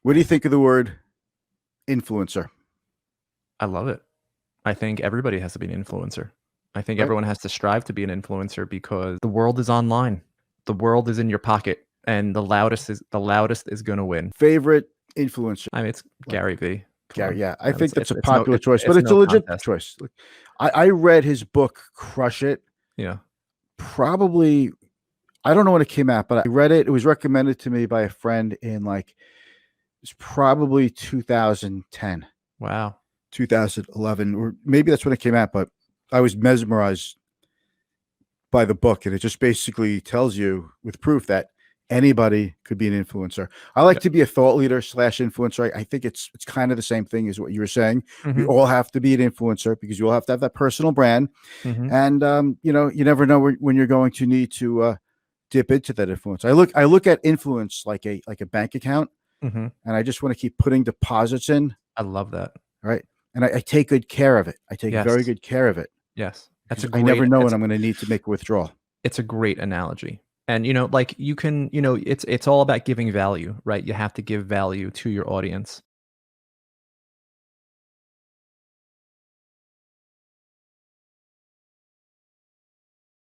What do you think of the word influencer? I love it. I think everybody has to be an influencer. I think Right? everyone has to strive to be an influencer because the world is online. The world is in your pocket, and the loudest is going to win. Favorite influencer? I mean, it's Like Gary V. Come Gary, on. yeah. I think that's a It's no popular choice, but it's it's a no legit contest. choice. Look, I read his book, Crush It. Yeah. Probably, I don't know when it came out, but I read it. It was recommended to me by a friend in it's probably 2010, Wow. 2011, or maybe that's when it came out, but I was mesmerized by the book, and it just basically tells you with proof that anybody could be an influencer. I like Yeah. to be a thought leader / influencer. I think it's kind of the same thing as what you were saying. We Mhm. all have to be an influencer because you all have to have that personal brand. Mhm. And you never know when you're going to need to dip into that influence. I look at influence like a bank account, Mhm. and I just want to keep putting deposits in. I love that. Right. And I take good care of it. I take very Yes. good care of it Yes. That's because a I never great know when I'm going to need to make a withdrawal. it's a great analogy. And like you can, it's all about giving value, right? You have to give value to your audience.